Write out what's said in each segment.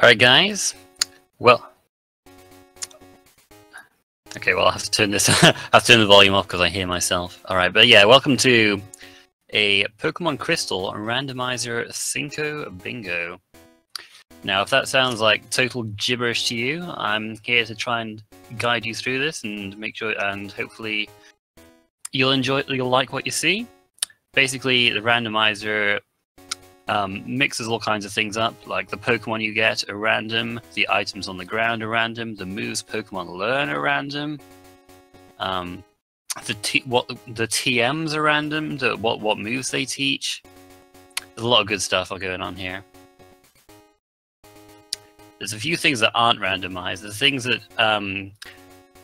Alright guys, well, okay, well I'll have to turn this, I have to turn the volume off because I hear myself. Alright, but yeah, welcome to a Pokemon Crystal Randomizer Cinco Bingo. Now if that sounds like total gibberish to you, I'm here to try and guide you through this and make sure, and hopefully you'll like what you see. Basically, the randomizer mixes all kinds of things up, like the Pokemon you get are random, the items on the ground are random, the moves Pokemon learn are random, the TMs are random, what moves they teach. There's a lot of good stuff going on here. There's a few things that aren't randomized. The things that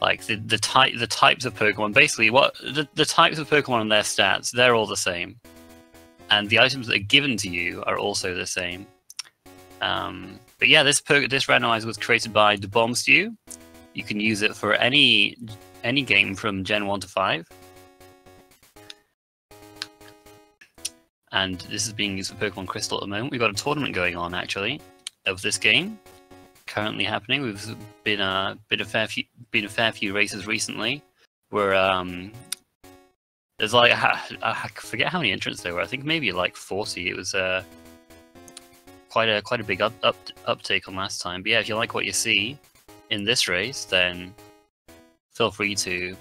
like the types of Pokemon. Basically, what the types of Pokemon and their stats, they're all the same. And the items that are given to you are also the same. But yeah, this randomizer was created by DeBombstew. You can use it for any game from Gen 1 to 5. And this is being used for Pokemon Crystal at the moment. We've got a tournament going on, actually, of this game. Currently happening. We've been a fair few races recently. Where there's like, I forget how many entrants there were. I think maybe like 40. It was quite a big uptake on last time. But yeah, if you like what you see in this race, then feel free to,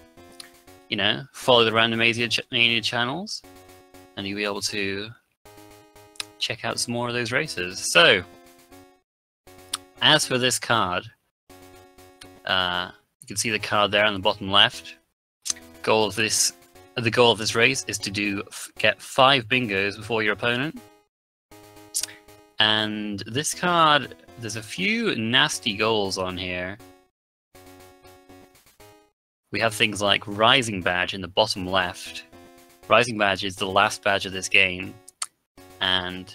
you know, follow the Randomizer channels, and you'll be able to check out some more of those races. So, as for this card, you can see the card there on the bottom left. The goal of this race is to get 5 bingos before your opponent. And this card, there's a few nasty goals on here. We have things like Rising Badge in the bottom left. Rising Badge is the last badge of this game, and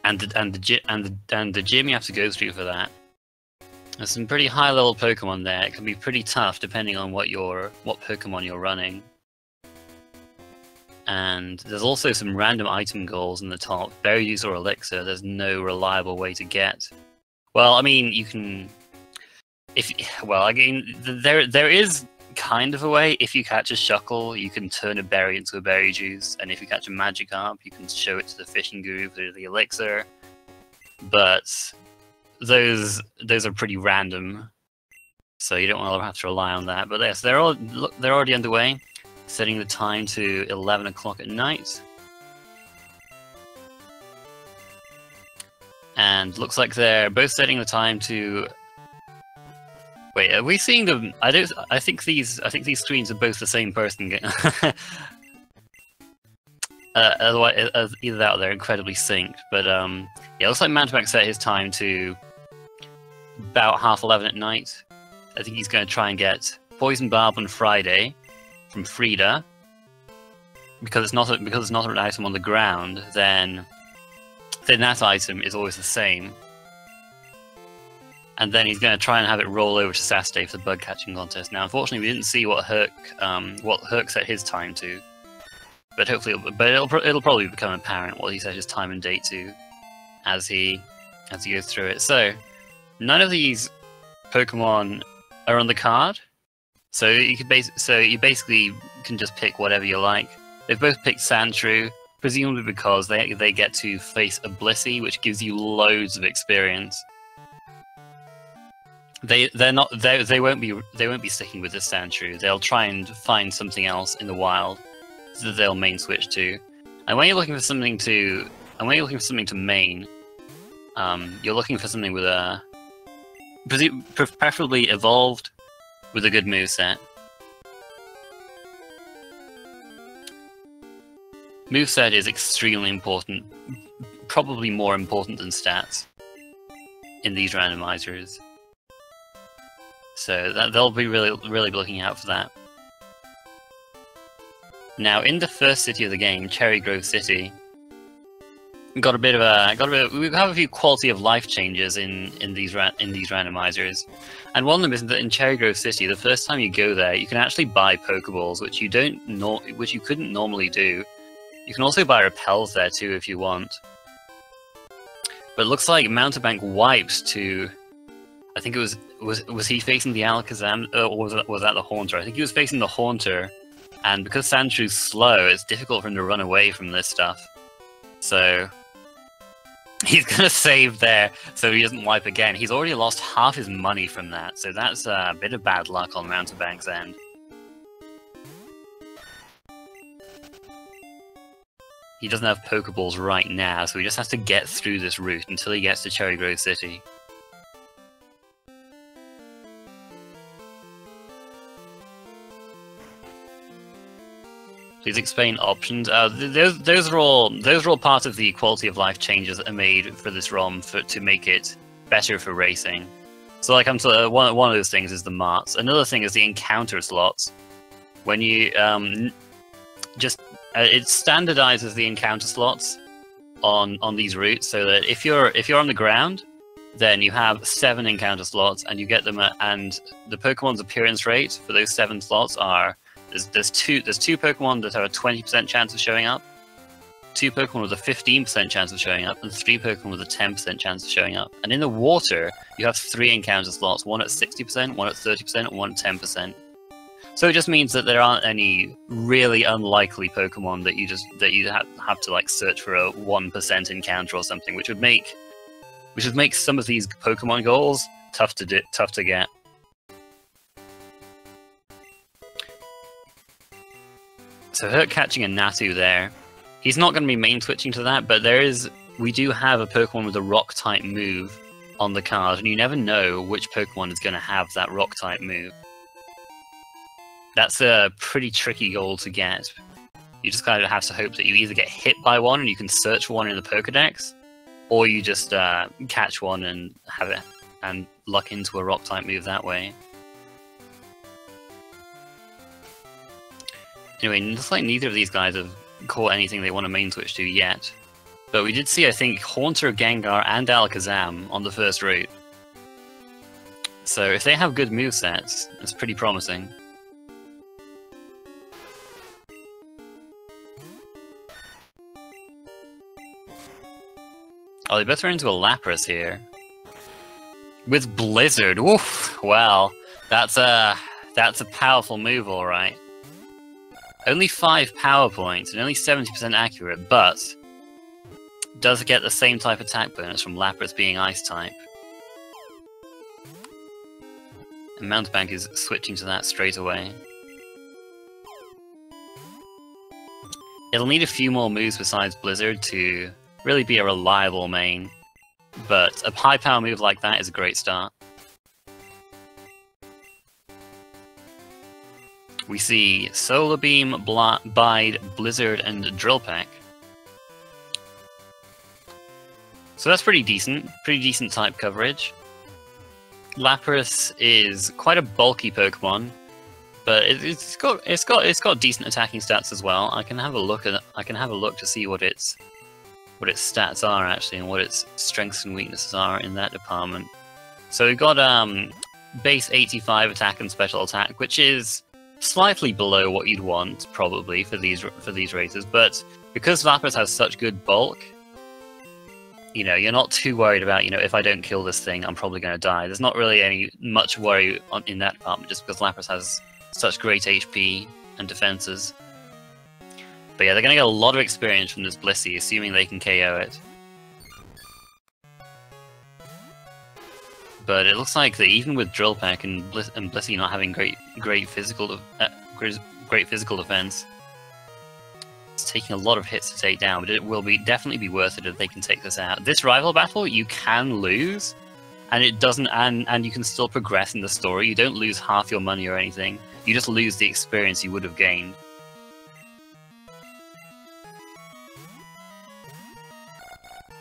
the gym you have to go through for that. There's some pretty high level Pokemon there. It can be pretty tough depending on what Pokemon you're running. And there's also some random item goals in the top. Berry Juice or Elixir, there's no reliable way to get. Well, I mean, you can... again, there is kind of a way. If you catch a Shuckle, you can turn a berry into a Berry Juice. And if you catch a Magikarp, you can show it to the Fishing Guru for the Elixir. But those are pretty random, so you don't want to have to rely on that. But yes, they're already underway, setting the time to 11 o'clock at night, and looks like they're both setting the time to. Wait, are we seeing them? I think these screens are both the same person. Otherwise, either that or they're incredibly synced. But yeah, it looks like Mantomac set his time to about 11:30 at night. I think he's going to try and get Poison Barb on Friday from Frida. Because it's not an item on the ground, then that item is always the same. And then he's going to try and have it roll over to Saturday for the bug catching contest. Now, unfortunately, we didn't see what Herc set his time to. But hopefully, it'll probably become apparent what he set his time and date to as he goes through it. So, none of these Pokemon are on the card, so you basically can just pick whatever you like. They've both picked Sandshrew, presumably because they get to face a Blissey, which gives you loads of experience. They won't be sticking with this Sandshrew. They'll try and find something else in the wild that they'll main switch to. And when you're looking for something to main, you're looking for something with a preferably evolved with a good moveset. Moveset is extremely important, probably more important than stats in these randomizers. So they'll be really looking out for that. Now, in the first city of the game, Cherry Grove City, we have a few quality of life changes in these randomizers, and one of them is that in Cherry Grove City, the first time you go there, you can actually buy Pokeballs, which you couldn't normally do, You can also buy repels there too if you want. But it looks like Mountebank wiped to... I think it was he facing the Alakazam, or was that the Haunter? I think he was facing the Haunter, and because Sandshrews slow, it's difficult for him to run away from this stuff. So he's gonna save there so he doesn't wipe again. He's already lost half his money from that, so that's a bit of bad luck on Mountebank's end. He doesn't have Pokeballs right now, so he just has to get through this route until he gets to Cherry Grove City. Please explain options. Those are all part of the quality of life changes that are made for this ROM to make it better for racing. So like one of those things is the marts. Another thing is the encounter slots. When you it standardizes the encounter slots on these routes, so that if you're on the ground, then you have 7 encounter slots, and you get them and the Pokemon's appearance rate for those 7 slots are. There's two Pokemon that have a 20% chance of showing up, 2 Pokemon with a 15% chance of showing up, and 3 Pokemon with a 10% chance of showing up. And in the water, you have 3 encounter slots, one at 60%, one at 30%, and one at 10%. So it just means that there aren't any really unlikely Pokemon that you have to like search for a 1% encounter or something, which would make some of these Pokemon goals tough to get. So Herc catching a Natu there. He's not going to be main switching to that, but we do have a Pokemon with a rock type move on the card, and you never know which Pokemon is going to have that rock type move. That's a pretty tricky goal to get. You just kind of have to hope that you either get hit by one and you can search for one in the Pokedex, or you just catch one and have it and luck into a rock type move that way. Anyway, it looks like neither of these guys have caught anything they want to main switch to yet. But we did see, I think, Haunter, Gengar, and Alakazam on the first route. So if they have good movesets, it's pretty promising. Oh, they both run into a Lapras here. With Blizzard, oof! Well, that's a powerful move, alright. Only 5 power points and only 70% accurate, but does get the same type attack bonus from Lapras being Ice type. And Mountebank is switching to that straight away. It'll need a few more moves besides Blizzard to really be a reliable main, but a high power move like that is a great start. We see Solar Beam, Bide, Blizzard, and Drill Peck. So that's pretty decent type coverage. Lapras is quite a bulky Pokemon, but it's got decent attacking stats as well. I can have a look to see what its stats are actually, and what its strengths and weaknesses are in that department. So we've got base 85 attack and special attack, which is slightly below what you'd want probably for these races, but because Lapras has such good bulk, you know, you're not too worried about, you know, if I don't kill this thing, I'm probably going to die. There's not really much worry in that department, just because Lapras has such great HP and defenses. But yeah, they're going to get a lot of experience from this Blissey, assuming they can KO it. But it looks like that even with Drill Peck and Blissey not having great physical defense, it's taking a lot of hits to take down. But it will definitely be worth it if they can take this out. This rival battle you can lose, and it doesn't, and you can still progress in the story. You don't lose half your money or anything. You just lose the experience you would have gained.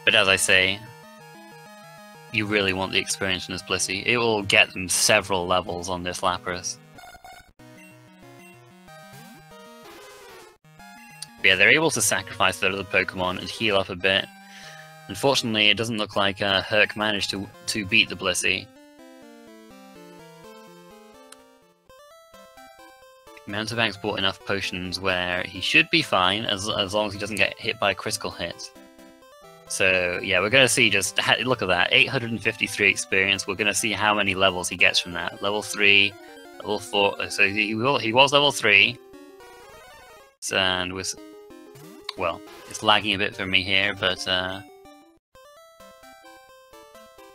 But as I say, you really want the experience in this Blissey. It will get them several levels on this Lapras. But yeah, they're able to sacrifice their other Pokemon and heal up a bit. Unfortunately, it doesn't look like Herc managed to beat the Blissey. Mountebank's bought enough potions where he should be fine as long as he doesn't get hit by a critical hit. So yeah, we're going to see just, look at that, 853 experience. We're going to see how many levels he gets from that. Level 3, level 4, so he was level 3. And was, well, it's lagging a bit for me here, but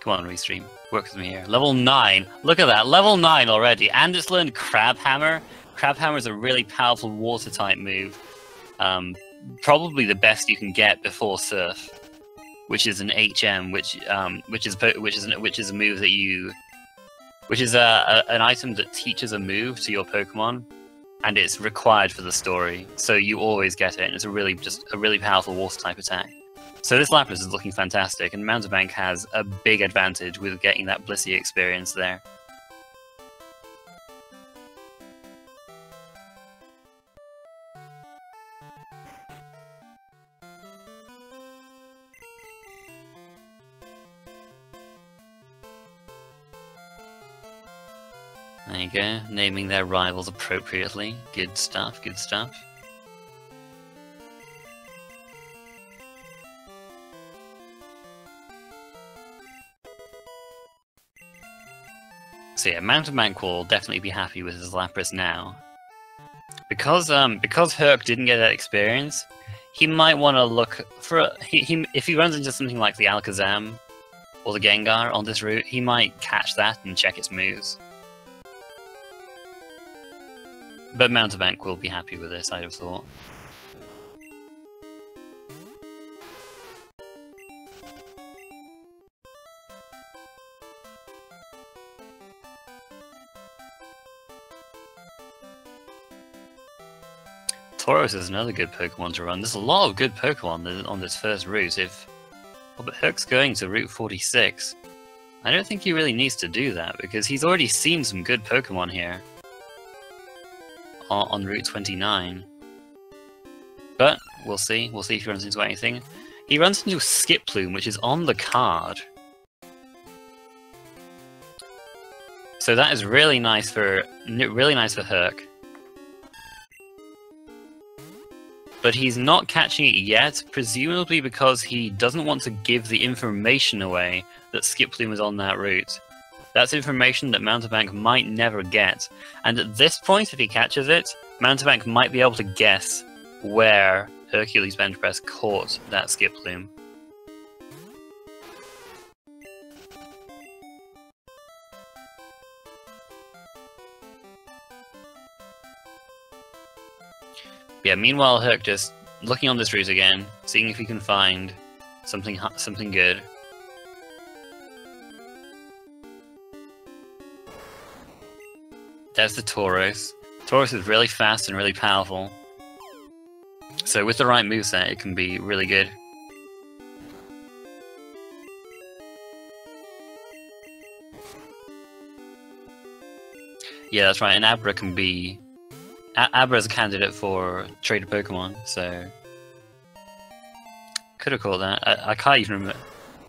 come on, Restream, work with me here. Level 9, look at that, level 9 already, and it's learned Crab Hammer. Crab Hammer is a really powerful water type move, probably the best you can get before Surf, which is an HM, which is a move that an item that teaches a move to your Pokemon, and it's required for the story, so you always get it, and it's a really powerful water type attack. So this Lapras is looking fantastic, and Mountebank has a big advantage with getting that Blissey experience there. There you go, naming their rivals appropriately. Good stuff, good stuff. So yeah, Mountebank will definitely be happy with his Lapras now. Because Herc didn't get that experience, he might want to look for if he runs into something like the Alakazam or the Gengar on this route, he might catch that and check its moves. But Mountebank will be happy with this, I'd have thought. Tauros is another good Pokemon to run. There's a lot of good Pokemon on this first route. But Herc's going to Route 46. I don't think he really needs to do that, because he's already seen some good Pokemon here on Route 29. But we'll see. We'll see if he runs into anything. He runs into Skiploom, which is on the card. So that is really nice for Herc. But he's not catching it yet, presumably because he doesn't want to give the information away that Skiploom is on that route. That's information that Mountebank might never get. And at this point, if he catches it, Mountebank might be able to guess where Hercules Bench Press caught that Skiploom. Yeah, meanwhile, Herc just looking on this route again, seeing if he can find something good. There's the Tauros. Tauros is really fast and really powerful. So with the right moveset, it can be really good. Yeah, that's right, and Abra can be... Abra is a candidate for traded Pokemon, so... Could have caught that. I can't even remember...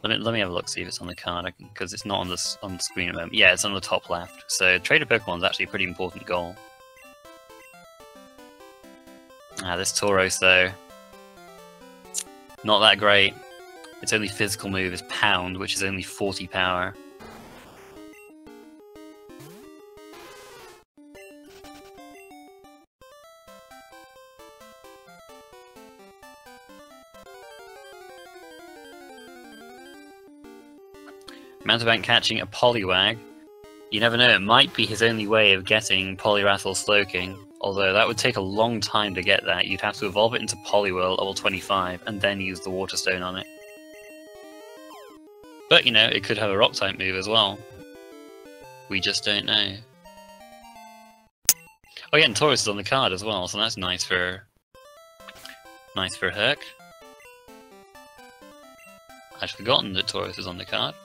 Let me have a look, see if it's on the card, because it's not on the screen at the moment. Yeah, it's on the top left. So traded Pokemon is actually a pretty important goal. This Tauros, though, not that great. Its only physical move is Pound, which is only 40 power. Mountebank catching a Poliwag. You never know, it might be his only way of getting Poliwrathel Slowking, although that would take a long time to get that. You'd have to evolve it into Poliwhirl level 25 and then use the Water Stone on it. But, you know, it could have a Rock-type move as well. We just don't know. Oh yeah, and Tauros is on the card as well, so that's nice for Herc. I'd forgotten that Tauros is on the card.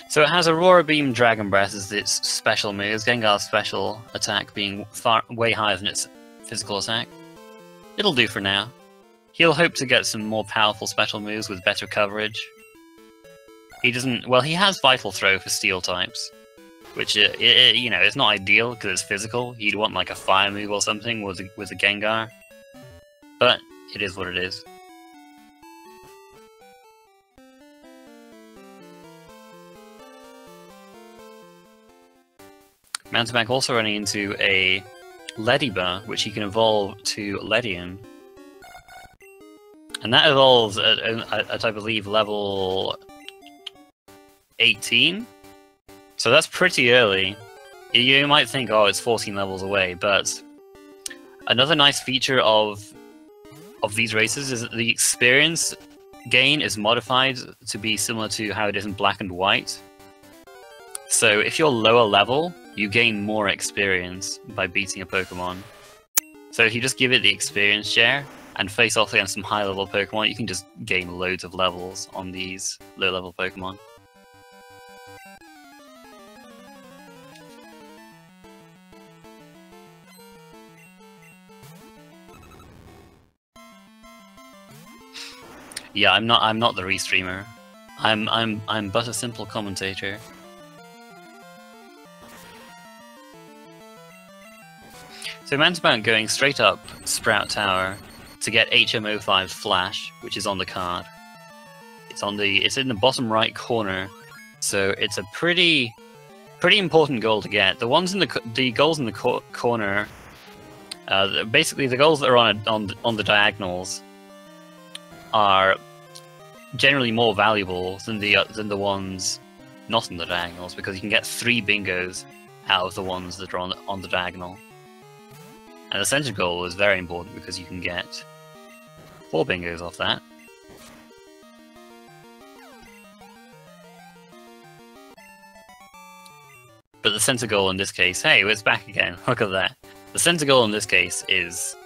So it has Aurora Beam, Dragon Breath as its special moves, Gengar's special attack being way higher than its physical attack. It'll do for now. He'll hope to get some more powerful special moves with better coverage. He doesn't... well, he has Vital Throw for Steel types. which you know, it's not ideal because it's physical. You'd want like a fire move or something with a Gengar, but it is what it is. Mountebank also running into a Ledybur, which he can evolve to Ledian. And that evolves at I believe, level 18? So that's pretty early. You might think, oh, it's 14 levels away, but another nice feature of these races is that the experience gain is modified to be similar to how it is in Black and White. So if you're lower level, you gain more experience by beating a Pokemon. So if you just give it the experience share and face off against some high level Pokemon, you can just gain loads of levels on these low level Pokemon. Yeah, I'm not the restreamer. I'm but a simple commentator. So Mountebank going straight up Sprout Tower to get HM05 Flash, which is on the card. It's in the bottom right corner, so it's a pretty important goal to get. The ones in the goals in the corner, basically the goals that are on the diagonals, are generally more valuable than the ones not in the diagonals, because you can get 3 bingos out of the ones that are on the diagonal. And the center goal is very important because you can get 4 bingos off that. But the center goal in this case, hey, it's back again. Look at that. The center goal in this case is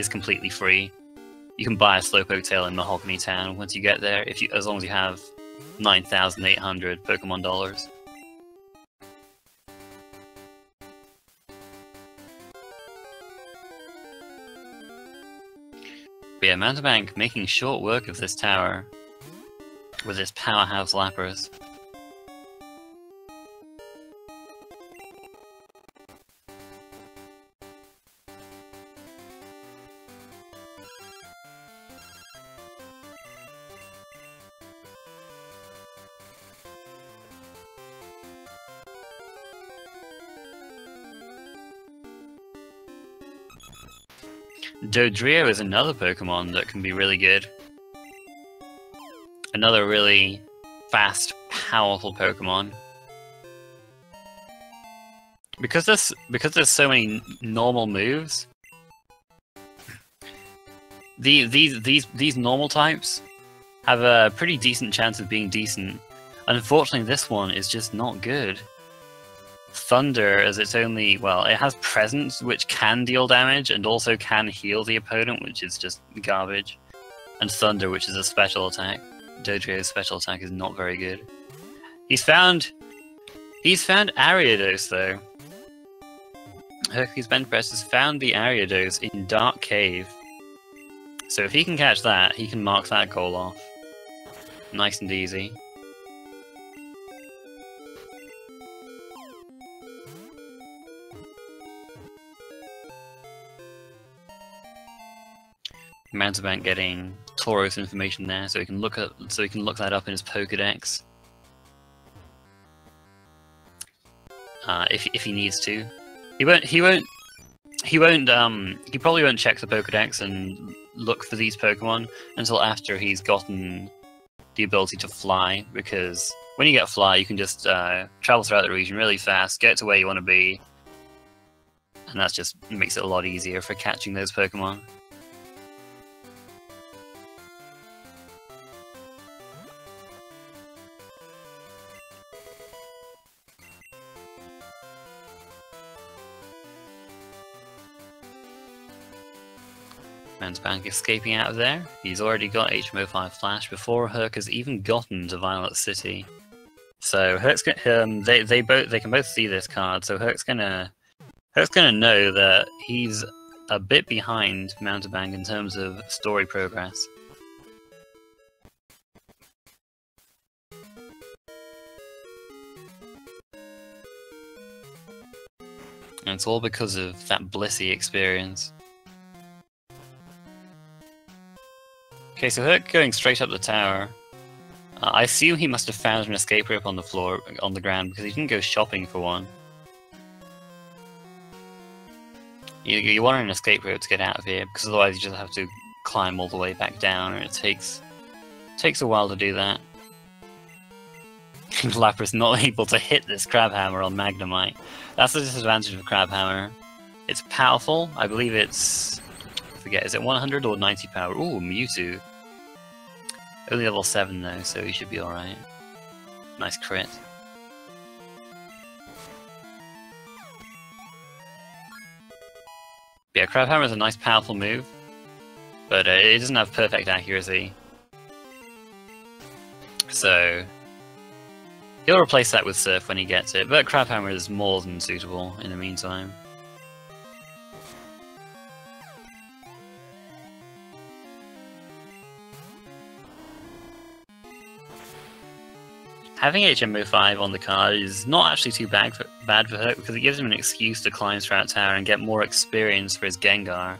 completely free. You can buy a Slowpoke Tail in Mahogany Town once you get there, as long as you have 9,800 Pokemon dollars. But yeah, Mountebank making short work of this tower with his powerhouse Lapras. Dodrio is another Pokemon that can be really good. Another really fast, powerful Pokemon. Because there's so many normal moves, these normal types have a pretty decent chance of being decent. Unfortunately, this one is just not good. Thunder, as its only, well, it has Presence, which can deal damage and also can heal the opponent, which is just garbage. And Thunder, which is a special attack. Dodrio's special attack is not very good. He's found Ariados though. Hercules Benpress has found the Ariados in Dark Cave. So if he can catch that, he can mark that goal off. Nice and easy. Mountebank getting Tauros information there, so he can look that up in his Pokedex. If he needs to. He probably won't check the Pokedex and look for these Pokemon until after he's gotten the ability to fly, because when you get fly, you can just travel throughout the region really fast, get to where you want to be, and that just makes it a lot easier for catching those Pokemon. Mountebank escaping out of there. He's already got HM05 Flash before Herc has even gotten to Violet City. So Herc's they can both see this card. So Herc's gonna know that he's a bit behind Mountebank in terms of story progress. And it's all because of that Blissey experience. Okay, so Herc going straight up the tower. I assume he must have found an escape rope on the floor, on the ground, because he didn't go shopping for one. You want an escape rope to get out of here, because otherwise you just have to climb all the way back down, and it takes a while to do that. Lapras not able to hit this Crabhammer on Magnemite. That's the disadvantage of Crabhammer. It's powerful. I believe it's... I forget, is it 100 or 90 power? Ooh, Mewtwo. Only level 7 though, so he should be alright. Nice crit. Yeah, Crabhammer is a nice powerful move, but it doesn't have perfect accuracy. So he'll replace that with Surf when he gets it, but Crabhammer is more than suitable in the meantime. Having HM05 on the card is not actually too bad for Herc, because it gives him an excuse to climb Sprout Tower and get more experience for his Gengar,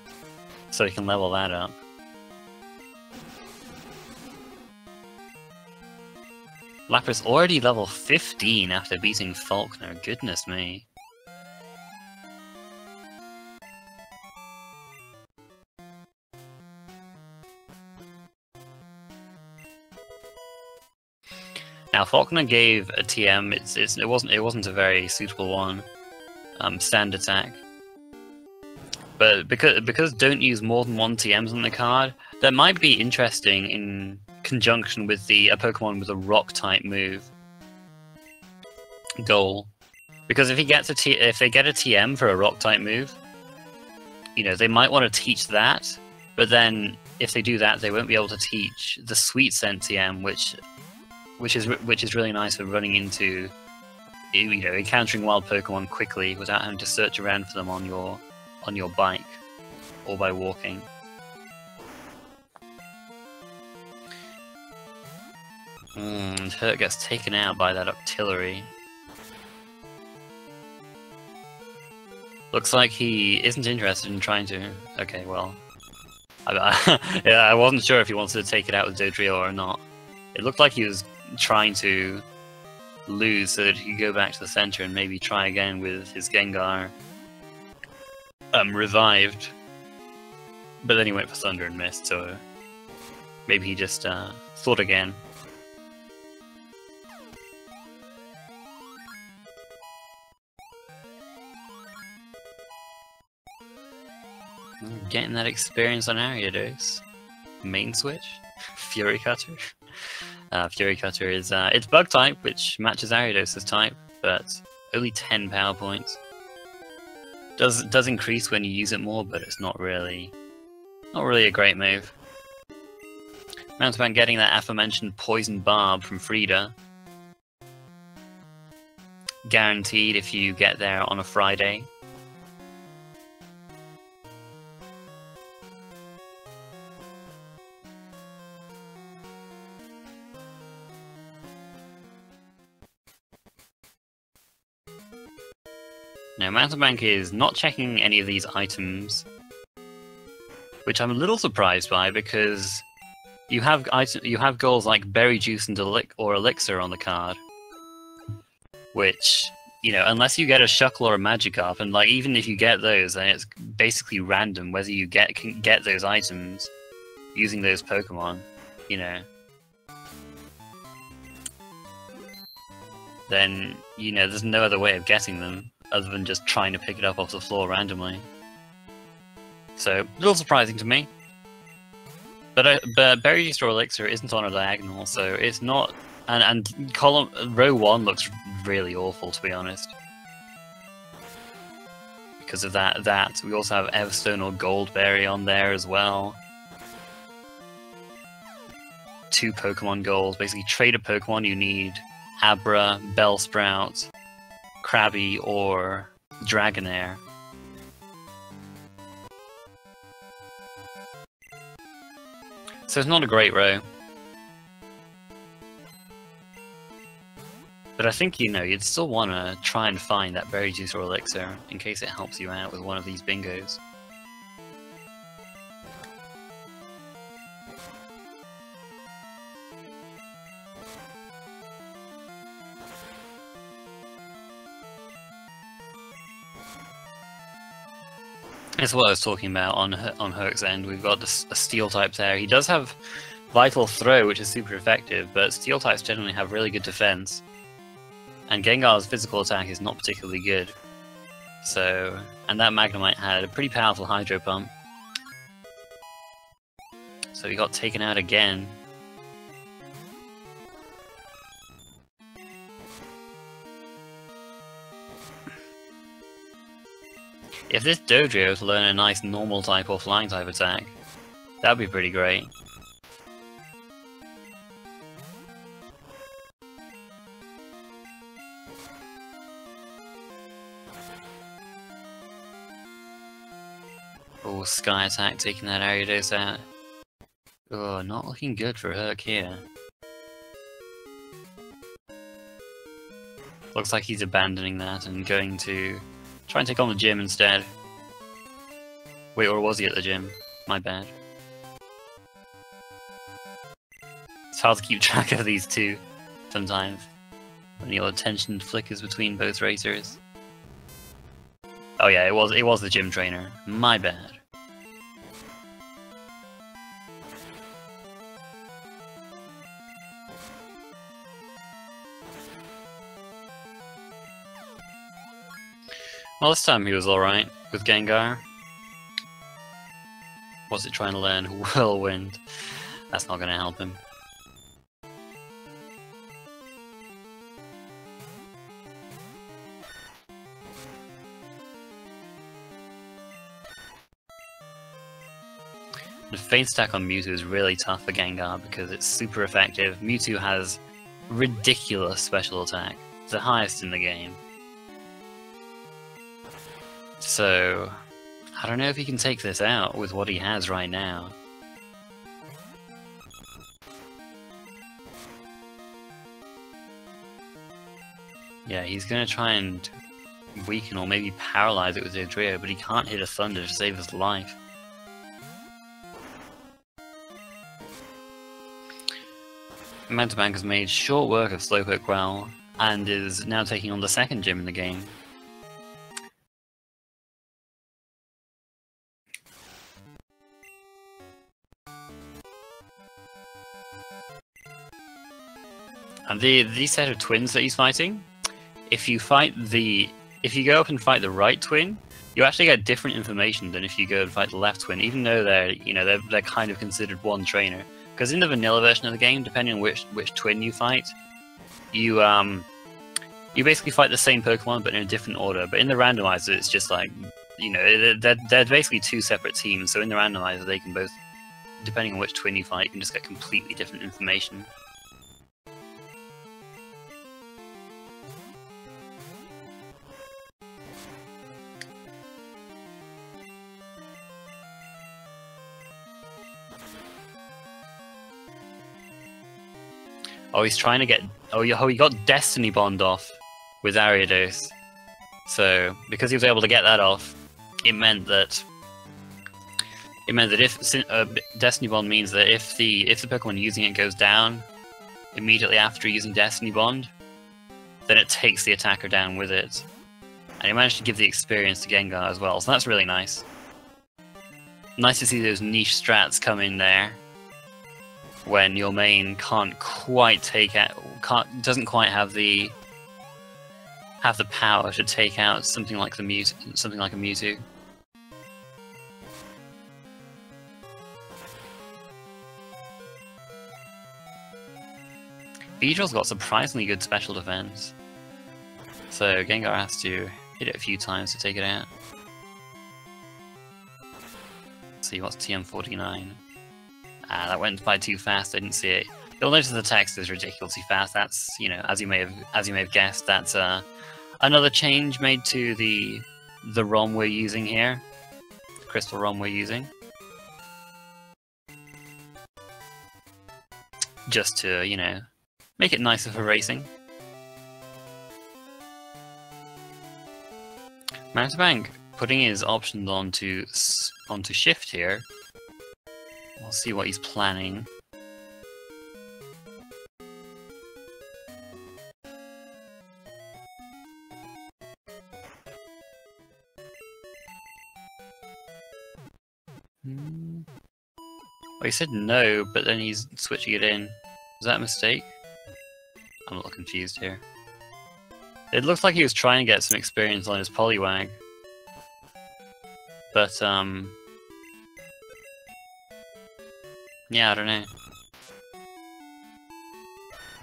so he can level that up. Lapras already level 15 after beating Falkner, goodness me. Now Falkner gave a TM. It wasn't a very suitable one. Stand attack. But because don't use more than one TMs on the card, that might be interesting in conjunction with a Pokemon with a Rock type move. Goal, because if they get a TM for a Rock type move, you know, they might want to teach that. But then if they do that, they won't be able to teach the Sweet Scent TM, which is really nice for running into, you know, encountering wild Pokemon quickly without having to search around for them on your bike or by walking. And Herc gets taken out by that Octillery. Looks like he isn't interested in trying to. Okay, well, yeah, I wasn't sure if he wanted to take it out with Dodrio or not. It looked like he was trying to lose so that he could go back to the center and maybe try again with his Gengar revived. But then he went for Thunder and missed, so maybe he just thought again. Getting that experience on Ariados. Main switch? Fury Cutter? Fury Cutter is it's Bug type, which matches Ariados' type, but only 10 power points. Does increase when you use it more, but it's not really a great move. Mountebank getting that aforementioned Poison Barb from Frida. Guaranteed if you get there on a Friday. Now, Mountebank is not checking any of these items, which I'm a little surprised by, because you have goals like Berry Juice and Elixir on the card, which, you know, unless you get a Shuckle or a Magikarp, and like even if you get those, then it's basically random whether you can get those items using those Pokemon, you know. Then, you know, there's no other way of getting them other than just trying to pick it up off the floor randomly. So, a little surprising to me. But Berry Juice or Elixir isn't on a diagonal, so it's not... And row 1 looks really awful, to be honest. Because of that. We also have Everstone or Goldberry on there as well. 2 Pokemon goals. Basically, trade a Pokemon, you need Abra, Bellsprout, Krabby, or Dragonair. So it's not a great row. But I think, you know, you'd still want to try and find that berry juice or elixir in case it helps you out with one of these bingos. That's what I was talking about on Herc's end. We've got a steel type there. He does have Vital Throw, which is super effective, but steel types generally have really good defense. And Gengar's physical attack is not particularly good. So, and that Magnemite had a pretty powerful Hydro Pump. So he got taken out again. If this Dodrio to learn a nice normal type or flying type attack, that'd be pretty great. Oh, Sky Attack taking that Ariados out. Oh, not looking good for Herc here. Looks like he's abandoning that and going to try and take on the gym instead. Wait, or was he at the gym? My bad. It's hard to keep track of these two sometimes when your attention flickers between both racers. Oh yeah, it was the gym trainer. My bad. Well, this time he was alright with Gengar. Was it trying to learn Whirlwind? That's not going to help him. The Faint Stack on Mewtwo is really tough for Gengar because it's super effective. Mewtwo has ridiculous special attack. It's the highest in the game. So, I don't know if he can take this out with what he has right now. Yeah, he's going to try and weaken or maybe paralyze it with Dodrio, but he can't hit a Thunder to save his life. Mountebank has made short work of Slowpoke Growl and is now taking on the second gym in the game. And these set of twins that he's fighting, if you go up and fight the right twin, you actually get different information than if you go and fight the left twin, even though they're kind of considered one trainer. Because in the vanilla version of the game, depending on which twin you fight, you basically fight the same Pokemon but in a different order. But in the randomizer, it's just like, you know, they're basically two separate teams. So in the randomizer, they can both, depending on which twin you fight, you can just get completely different information. Oh, he's trying to get... Oh, he got Destiny Bond off with Ariados. So, because he was able to get that off, it meant that if Destiny Bond means that if the Pokemon using it goes down immediately after using Destiny Bond, then it takes the attacker down with it. And he managed to give the experience to Gengar as well, so that's really nice. Nice to see those niche strats come in there when your main can't quite doesn't quite have the power to take out something like a Mewtwo. Beedrill's got surprisingly good special defense, so Gengar has to hit it a few times to take it out. Let's see, what's TM49? That went by too fast. I didn't see it. You'll notice the text is ridiculously fast. That's, you know, as you may have guessed, that's another change made to the ROM we're using here, the Crystal ROM we're using, just to, you know, make it nicer for racing. Mountebank putting his options onto shift here. We'll see what he's planning. Well, he said no, but then he's switching it in. Was that a mistake? I'm a little confused here. It looks like he was trying to get some experience on his Poliwag. But, yeah, I don't know.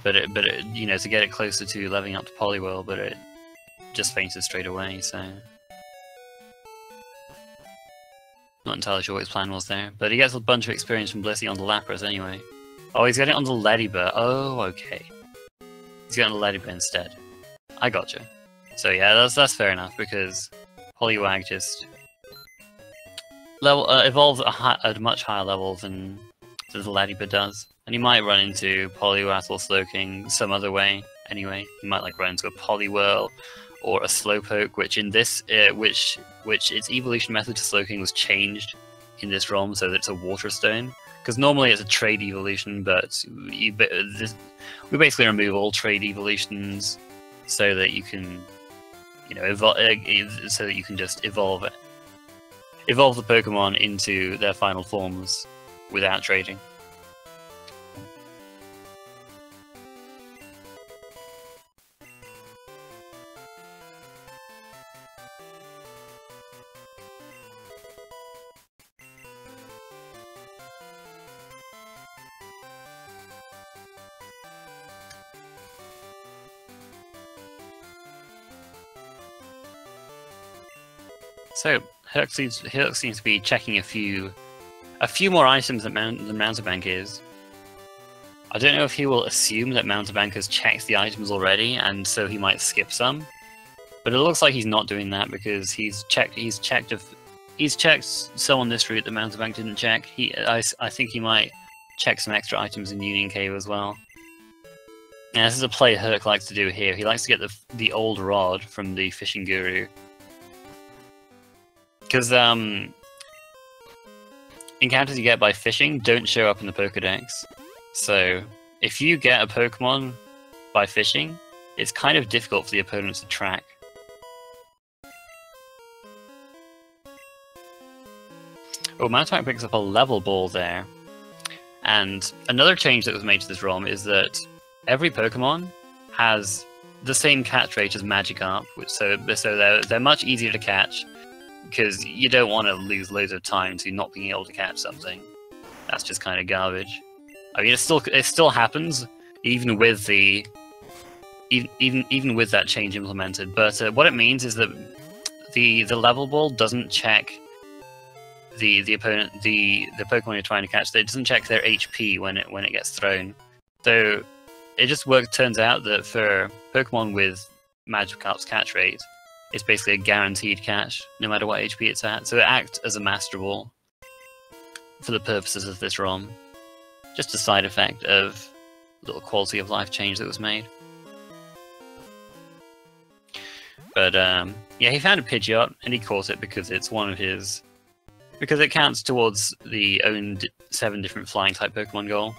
But it, you know, to get it closer to leveling up to Poliwhirl, but it just fainted straight away, so... Not entirely sure what his plan was there. But he gets a bunch of experience from Blissey on the Lapras anyway. Oh, he's getting it on the Ledybur. Oh, okay. He's getting the Ledybur instead. I gotcha. So yeah, that's fair enough, because Poliwag just... evolves at a much higher level than the Ledybur does. And you might run into Poliwrath or Slowking some other way anyway. You might like run into a Poliwhirl or a Slowpoke, which in this which its evolution method to Slowking was changed in this ROM so that it's a Water Stone. Because normally it's a trade evolution, but we basically remove all trade evolutions so that you can, you know, so that you can just evolve the Pokemon into their final forms without trading. So Herc seems to be checking a few more items than Mountebank is. I don't know if he will assume that Mountebank has checked the items already, and so he might skip some. But it looks like he's not doing that because he's checked some on this route that Mountebank didn't check. I think he might check some extra items in Union Cave as well. And this is a play Herc likes to do here. He likes to get the old rod from the Fishing Guru. Because encounters you get by fishing don't show up in the Pokédex. So if you get a Pokemon by fishing, it's kind of difficult for the opponent to track. Oh, Mountebank picks up a level ball there. And another change that was made to this ROM is that every Pokemon has the same catch rate as Magikarp, so they're much easier to catch. Because you don't want to lose loads of time to not being able to catch something. That's just kind of garbage. I mean, it still happens, even with even with that change implemented. But what it means is that the level ball doesn't check the opponent, the Pokemon you're trying to catch. It doesn't check their HP when it gets thrown. So it just turns out that for Pokemon with Magikarp's catch rate, it's basically a guaranteed catch, no matter what HP it's at. So it acts as a Master Ball for the purposes of this ROM. Just a side effect of a little quality of life change that was made. But yeah, he found a Pidgeot and he caught it because it's one of his... because it counts towards the owned 7 different flying type Pokemon goal.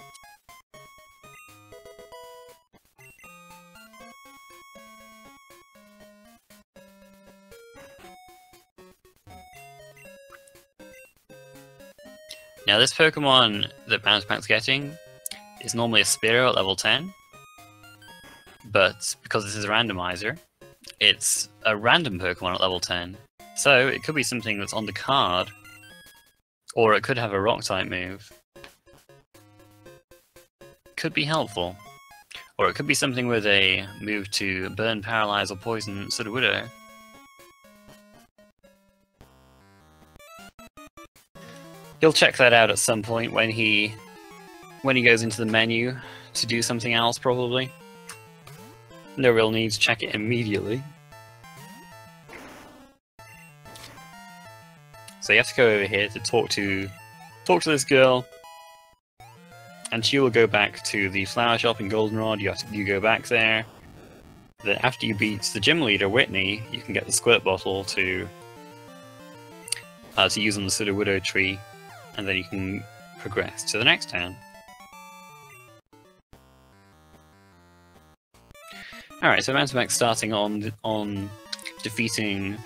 Now this Pokemon that Mountebank's getting is normally a Spearow at level 10, but because this is a randomizer, it's a random Pokemon at level 10. So it could be something that's on the card, or it could have a Rock-type move. Could be helpful. Or it could be something with a move to burn, paralyze, or poison Sudowoodo. He'll check that out at some point when he goes into the menu to do something else, probably. No real need to check it immediately. So you have to go over here to talk to this girl, and she will go back to the flower shop in Goldenrod. You go back there, that after you beat the gym leader, Whitney, you can get the squirt bottle to use on the Sudowoodo tree, and then you can progress to the next town. Alright, so Mountebank's starting on defeating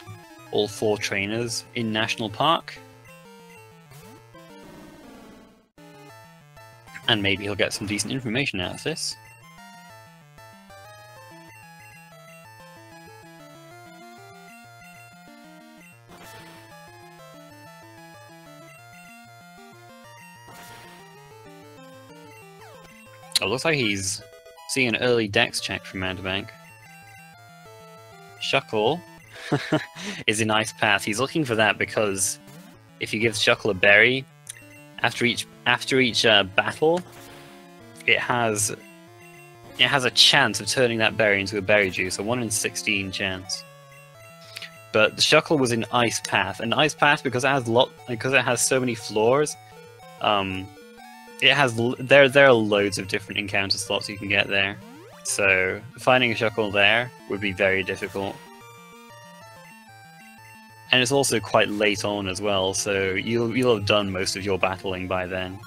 all 4 trainers in National Park. And maybe he'll get some decent information out of this. Oh, looks like he's seeing an early dex check from Mountebank. Shuckle is in Ice Path. He's looking for that because if you give Shuckle a berry, after each battle, it has a chance of turning that berry into a berry juice, a 1 in 16 chance. But the Shuckle was in Ice Path, and Ice Path, because it has so many floors, there are loads of different encounter slots you can get there. So finding a Shuckle there would be very difficult. And it's also quite late on as well, so you'll have done most of your battling by then.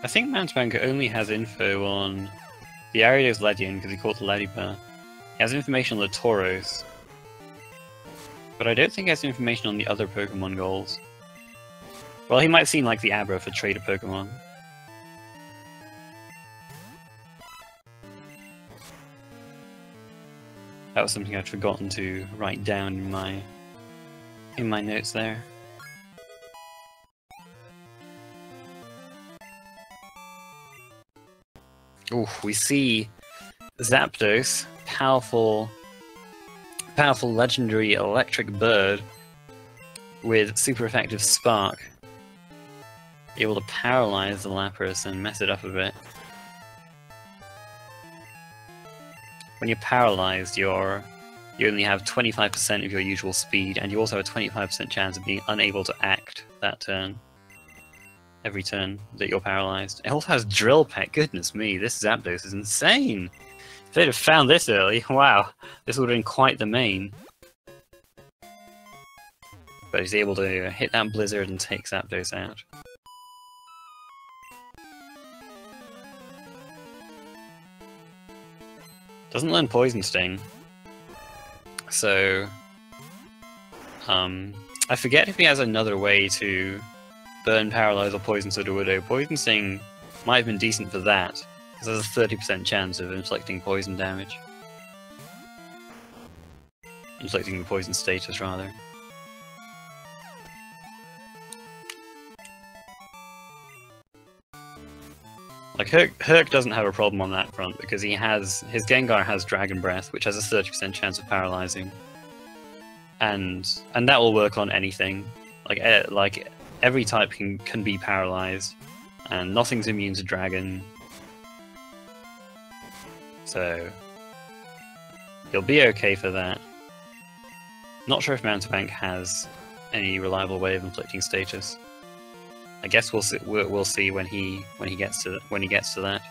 I think Mountebank only has info on the Ariados Ledian because he caught the Ladybird. He has information on the Tauros, but I don't think he has information on the other Pokemon goals. Well, he might have seen like the Abra for Trader Pokemon. That was something I'd forgotten to write down in my notes there. Ooh, we see Zapdos, powerful legendary electric bird with super effective spark, able to paralyze the Lapras and mess it up a bit. When you're paralyzed, you only have 25% of your usual speed, and you also have a 25% chance of being unable to act that turn. Every turn that you're paralyzed. It also has Drill Peck. Goodness me, this Zapdos is insane. If they'd have found this early, wow, this would have been quite the main. But he's able to hit that Blizzard and take Zapdos out. Doesn't learn Poison Sting. So I forget if he has another way to burn, paralyze, or poison Sudowoodo. Poison Sting might have been decent for that, because there's a 30% chance of inflicting poison damage. Inflicting the poison status, rather. Like, Herc doesn't have a problem on that front, because his Gengar has Dragon Breath, which has a 30% chance of paralyzing. And that will work on anything. Like every type can be paralyzed, and nothing's immune to Dragon. So you'll be okay for that. Not sure if Mountebank has any reliable way of inflicting status. I guess we'll see when he gets to that.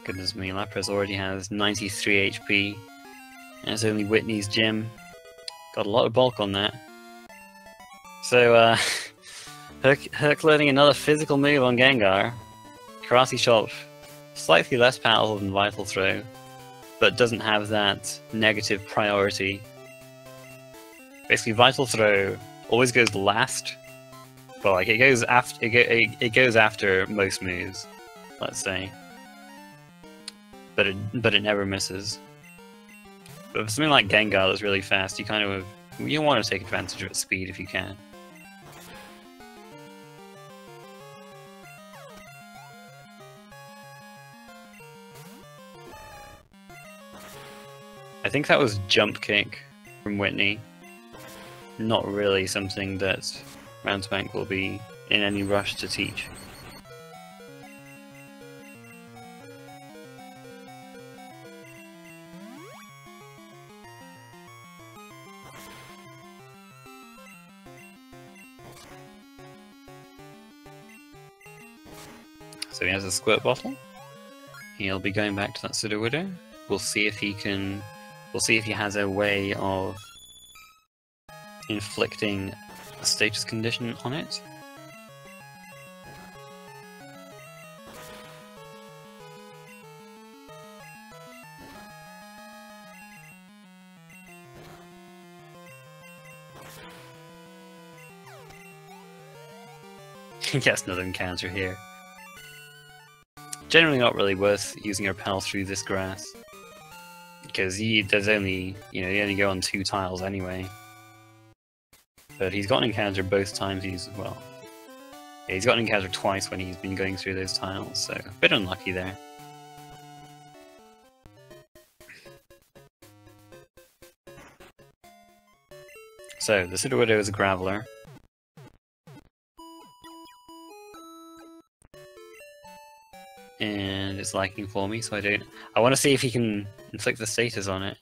Goodness me, Lapras already has 93 HP, and it's only Whitney's gym. Got a lot of bulk on that. So, Herc learning another physical move on Gengar. Karate Chop, slightly less powerful than Vital Throw, but doesn't have that negative priority. Basically, Vital Throw always goes last, but like it goes after it goes after most moves, let's say. But it never misses. But for something like Gengar that's really fast, you want to take advantage of its speed if you can. I think that was Jump Kick from Whitney. Not really something that Mountebank will be in any rush to teach. So he has a Squirt Bottle. He'll be going back to that Sudowoodo. We'll see if he can. We'll see if he has a way of inflicting a status condition on it. Yes, another encounter here. Generally not really worth using your Pal through this grass, because there's only, you only go on 2 tiles anyway. But he's got an encounter both times he's got an encounter twice when he's been going through those tiles, so a bit unlucky there. So the Sudowoodo is a Graveler. And it's liking for me, so I want to see if he can inflict the status on it.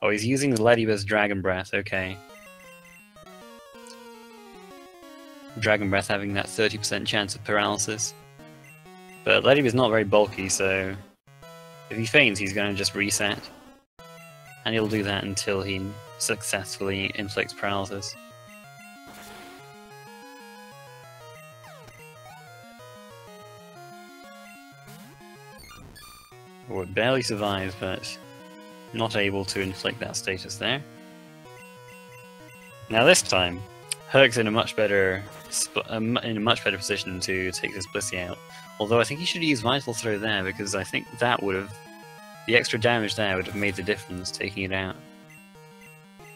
Oh, he's using the Ledibus Dragon Breath, okay. Dragon Breath having that 30% chance of paralysis. But Ledibus not very bulky, so if he faints, he's going to just reset. And he'll do that until he successfully inflicts paralysis. Oh, it barely survives, but not able to inflict that status there. Now this time, Herc's in a much better position to take this Blissey out. Although I think he should use Vital Throw there, because I think that would have, the extra damage there would have made the difference taking it out.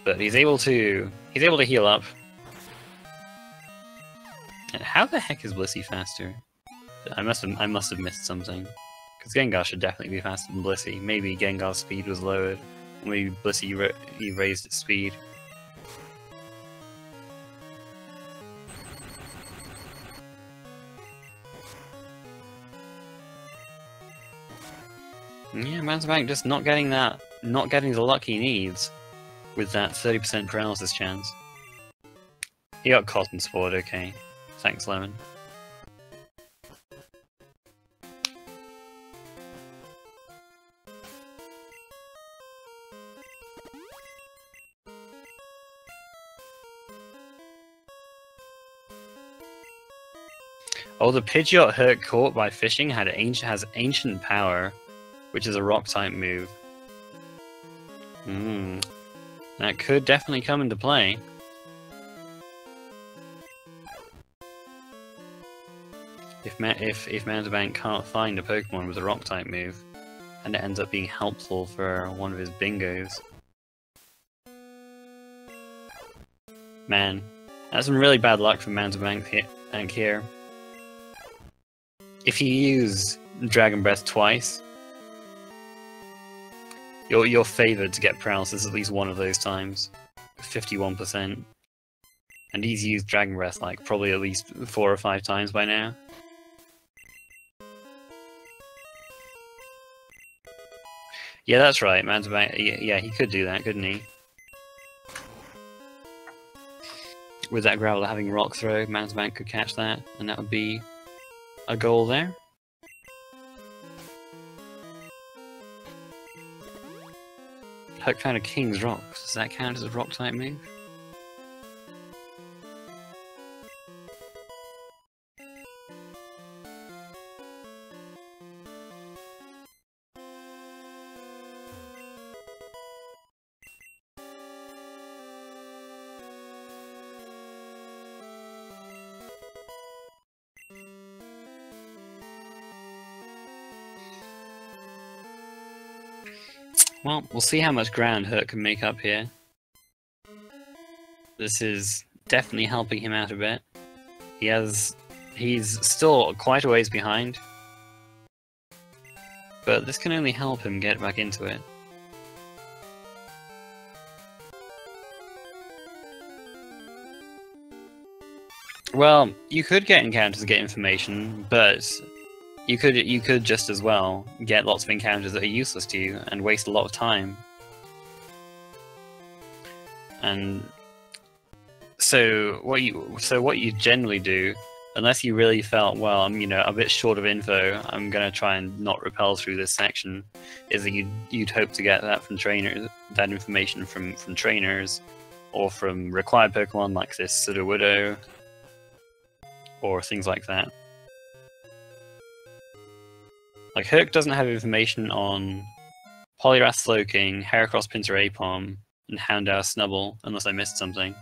But he's able to heal up. And how the heck is Blissey faster? I must have missed something. Because Gengar should definitely be faster than Blissey. Maybe Gengar's speed was lowered. Or maybe Blissey raised its speed. Yeah, Mountebank just not getting the luck he needs with that 30% paralysis chance. He got Cotton Sport, okay. Thanks, Lemon. Oh, the Pidgeot Herc caught by fishing has Ancient Power, which is a Rock-type move. That could definitely come into play. If Mountebank can't find a Pokemon with a Rock-type move, and it ends up being helpful for one of his bingos. Man, that's some really bad luck for Mountebank here. If you use Dragon Breath twice, you're favored to get paralysis at least one of those times, 51%. And he's used Dragon Breath like probably at least 4 or 5 times by now. Yeah, that's right, Mountebank. Yeah, he could do that, couldn't he? With that Graveler having Rock Throw, Mountebank could catch that, and that would be a goal there. Herc found a King's Rock. Does that count as a Rock-type move? Well, we'll see how much ground Herc can make up here. This is definitely helping him out a bit. He's still quite a ways behind. But this can only help him get back into it. Well, you could get encounters to get information, but you could just as well get lots of encounters that are useless to you and waste a lot of time. And so what you generally do, unless you really felt, well, I'm a bit short of info, I'm gonna try and not repel through this section, is that you'd hope to get that from trainers, that information from trainers, or from required Pokemon like this Sudowoodo, or things like that. Like, Herc doesn't have information on Poliwrath Slowking, Heracross Pinsir Apom, and Houndour Snubbull, unless I missed something.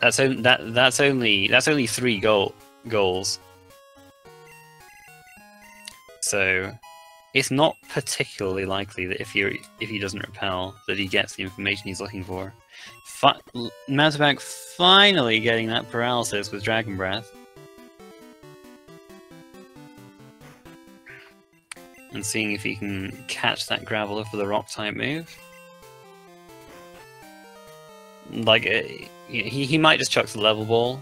That's only 3 goals. So it's not particularly likely that if he doesn't repel, that he gets the information he's looking for. Mountebank finally getting that paralysis with Dragon Breath. And seeing if he can catch that Graveler for the Rock-type move. Like, he might just chuck the Level Ball,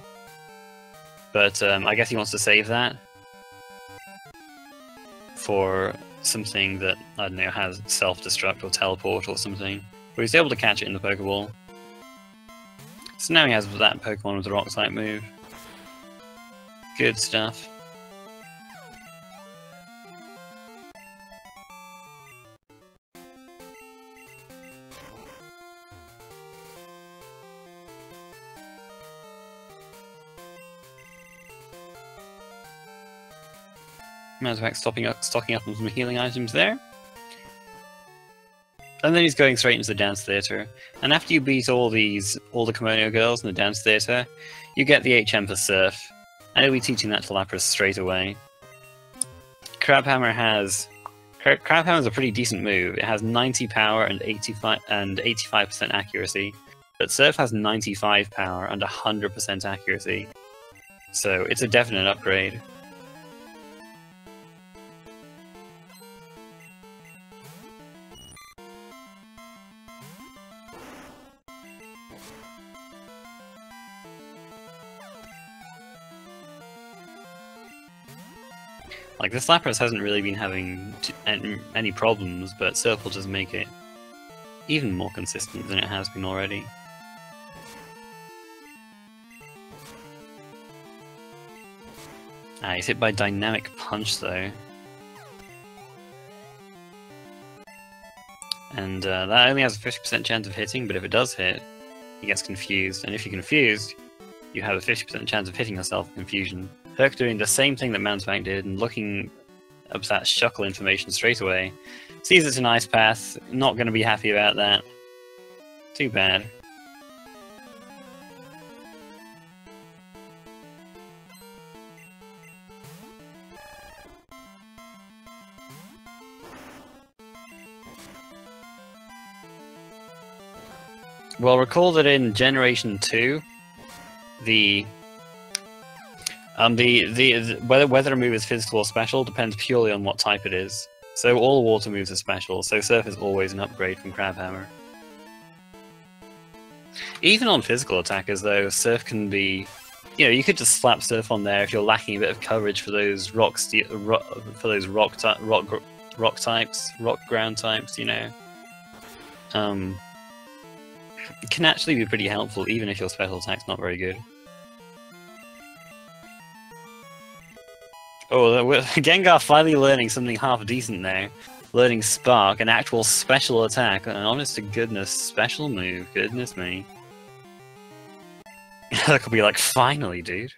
but I guess he wants to save that for something that, I don't know, has Self-Destruct or Teleport or something. But he's able to catch it in the Pokeball. So now he has that Pokemon with the Rock-type move. Good stuff. Mountebank stocking up on some healing items there. And then he's going straight into the Dance Theatre. And after you beat all the Kimono girls in the Dance Theatre, you get the HM for Surf. And he'll be teaching that to Lapras straight away. Crabhammer's a pretty decent move. It has 90 power and 85% accuracy. But Surf has 95 power and 100% accuracy. So it's a definite upgrade. Like, this Lapras hasn't really been having any problems, but Surf will just make it even more consistent than it has been already. He's hit by Dynamic Punch, though. And that only has a 50% chance of hitting, but if it does hit, he gets confused. And if you're confused, you have a 50% chance of hitting yourself in confusion. Herc doing the same thing that Mountebank did and looking up that Shuckle information straight away. Sees it's an Ice Path, not going to be happy about that. Too bad. Well, recall that in Generation 2, whether a move is physical or special depends purely on what type it is. So all water moves are special, so Surf is always an upgrade from Crabhammer. Even on physical attackers, though, Surf can be... you could just slap Surf on there if you're lacking a bit of coverage for those rock ground types, It can actually be pretty helpful, even if your special attack's not very good. Oh, Gengar finally learning something half decent now. Learning Spark, an actual special attack, an honest to goodness special move, goodness me. That could be like, finally, dude.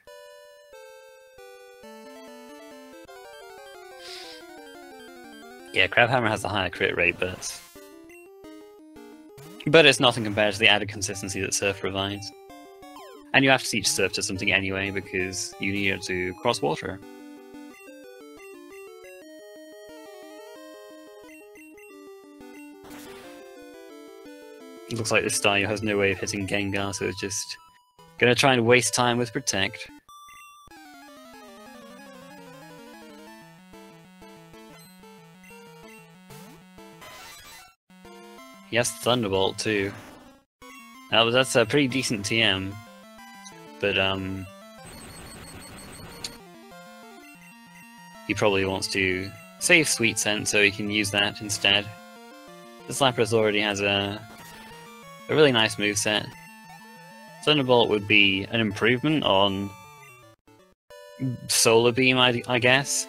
Yeah, Crabhammer has a higher crit rate, but it's nothing compared to the added consistency that Surf provides. And you have to teach Surf to something anyway, because you need it to cross water. It looks like this Staryu has no way of hitting Gengar, so it's just gonna try and waste time with Protect. He has Thunderbolt too. That's a pretty decent TM, but he probably wants to save Sweet Scent so he can use that instead. This Lapras already has a really nice moveset. Thunderbolt would be an improvement on Solar Beam, I guess,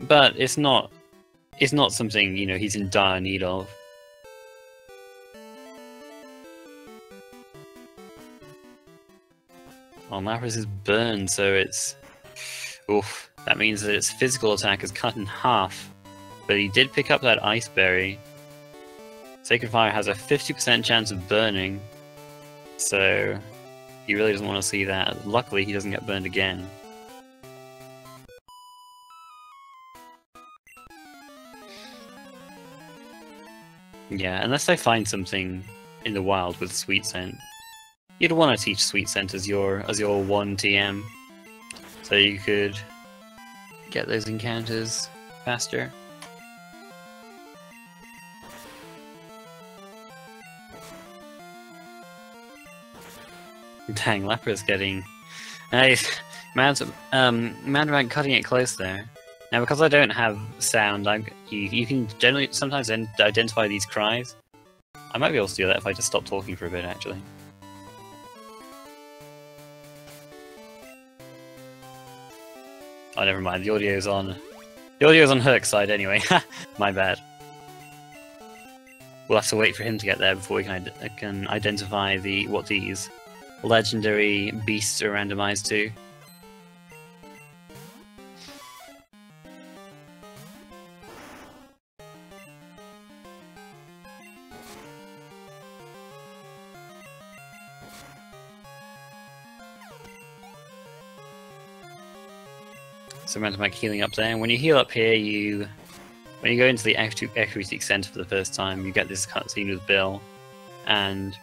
but it's not something he's in dire need of. Oh, Lapras is burned, so it's... Oof, that means that its physical attack is cut in half. But he did pick up that Ice Berry. Sacred Fire has a 50% chance of burning, so he really doesn't want to see that. Luckily, he doesn't get burned again. Yeah, unless I find something in the wild with Sweet Scent. You'd want to teach Sweet Scent as your 1 TM, so you could get those encounters faster. Dang, Lapras getting... Nice. Mountebank cutting it close there. Now, because I don't have sound, you can generally sometimes identify these cries. I might be able to do that if I just stop talking for a bit, actually. Oh, never mind. The audio's on Herc's side anyway. My bad. We'll have to wait for him to get there before we can identify what these legendary beasts are randomized to. So Mountebank healing up there, and when you heal up here, when you go into the Ecruteak Center for the first time, you get this cutscene with Bill, and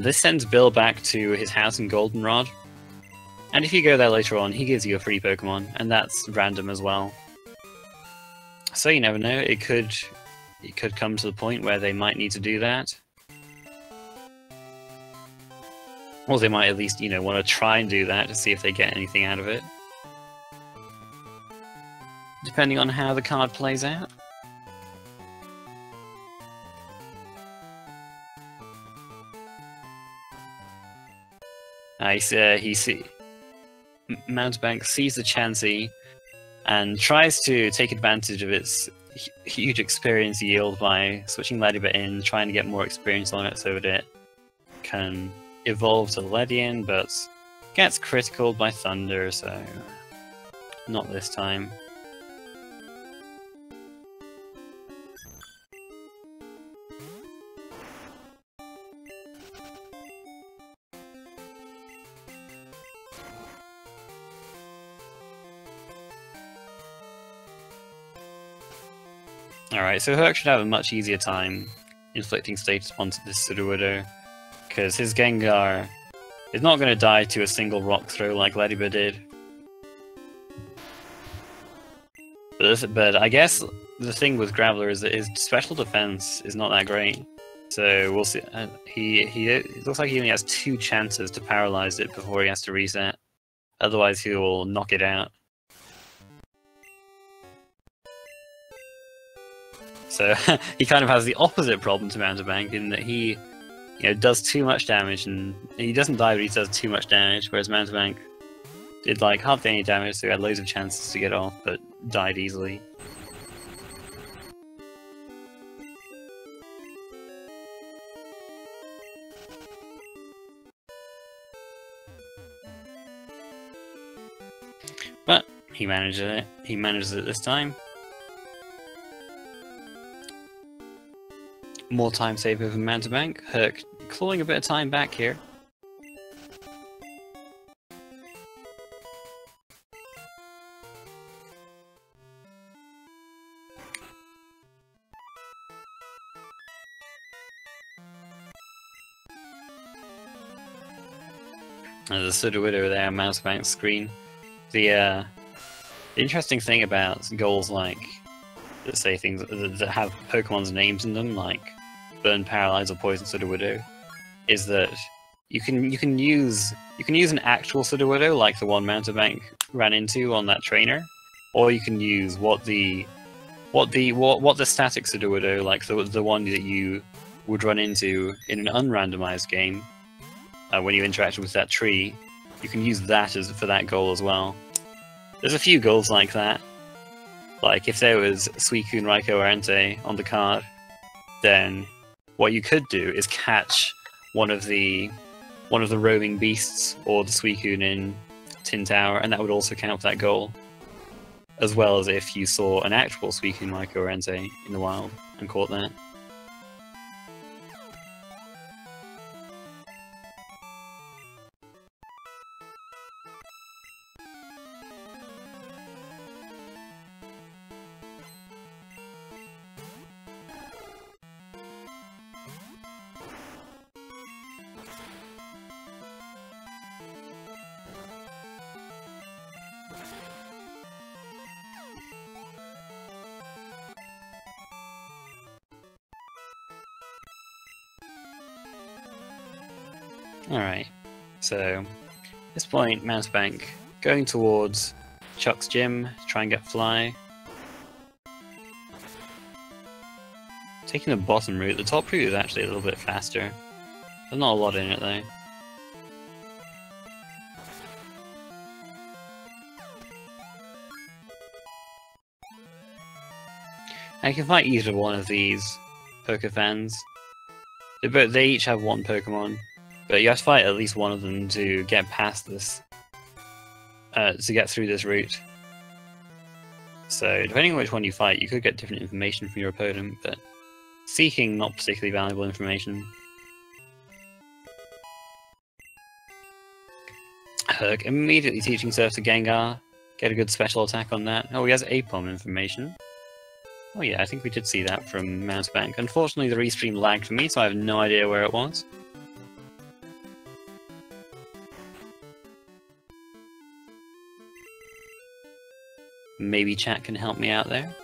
this sends Bill back to his house in Goldenrod. And if you go there later on, he gives you a free Pokemon, and that's random as well. So you never know, it could come to the point where they might need to do that. Or they might at least, want to try and do that to see if they get anything out of it. Depending on how the card plays out. Mountebank sees the Chansey and tries to take advantage of its huge experience yield by switching Ledibet in, trying to get more experience on it so that it can evolve to Ledian, but gets critical by Thunder, so not this time. Alright, so Herc should have a much easier time inflicting status onto this Sudowoodo, because his Gengar is not going to die to a single rock throw like Ledibet did. But I guess the thing with Graveler is that his special defense is not that great, so we'll see. It looks like he only has 2 chances to paralyze it before he has to reset, otherwise he will knock it out. So he kind of has the opposite problem to Mountebank in that he, does too much damage, and he doesn't die, but he does too much damage. Whereas Mountebank did like hardly any damage, so he had loads of chances to get off, but died easily. But he manages it. He manages it this time. More time saver for Mountebank. Herc clawing a bit of time back here. There's a Sudowoodo there on Mousebank's screen. The interesting thing about goals like that say things that have Pokemon's names in them, like Burn, Paralyze, or Poison Sudowoodo, is that you can use an actual Sudowoodo like the one Mountebank ran into on that trainer, or you can use what the static Sudowoodo, like the one that you would run into in an unrandomized game when you interacted with that tree. You can use that for that goal as well. There's a few goals like that. Like if there was Suicune, Raikou, or Entei on the card, then what you could do is catch one of the roaming beasts or the Suicune in Tin Tower, and that would also count for that goal. As well as if you saw an actual Suicune, Raikou, or Entei in the wild and caught that. Alright, so at this point, Mousebank going towards Chuck's gym to try and get Fly. Taking the bottom route. The top route is actually a little bit faster. There's not a lot in it though. I can fight either one of these Pokefans. They each have one Pokemon. But you have to fight at least one of them to get past this, to get through this route. So, depending on which one you fight, you could get different information from your opponent, but seeking not particularly valuable information. Herc immediately teaching Surf to Gengar, get a good special attack on that. Oh, he has Apom information. Oh yeah, I think we did see that from Mousebank. Unfortunately, the restream lagged for me, so I have no idea where it was. Maybe chat can help me out there.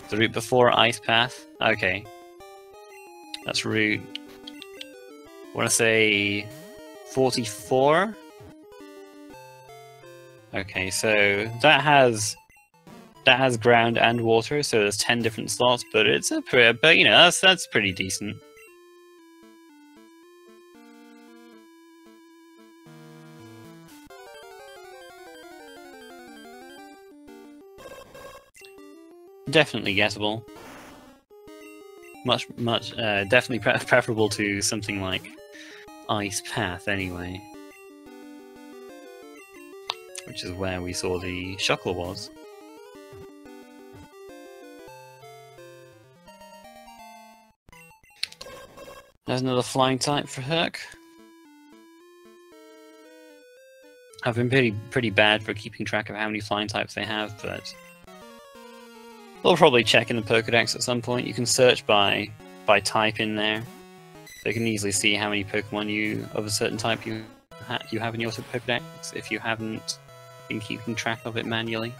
The route before Ice Path? Okay. That's route... I want to say... 44? Okay, so that has ground and water, so there's 10 different slots, but it's a pretty... But, you know, that's pretty decent. Definitely gettable. Definitely preferable to something like Ice Path, anyway. Which is where we saw the Shuckle was. There's another flying type for Herc. I've been pretty bad for keeping track of how many flying types they have, but we'll probably check in the Pokédex at some point. You can search by type in there, so you can easily see how many Pokemon of a certain type you have in your Pokédex if you haven't been keeping track of it manually.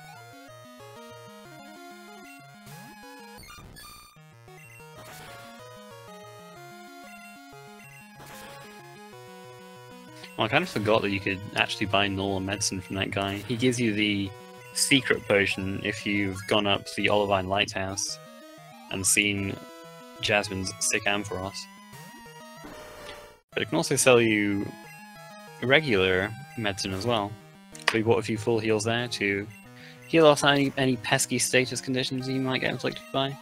Well, I kind of forgot that you could actually buy normal medicine from that guy. He gives you the secret potion if you've gone up to the Olivine Lighthouse and seen Jasmine's sick Ampharos. But it can also sell you regular medicine as well. So we bought a few full heals there to heal off any pesky status conditions you might get inflicted by.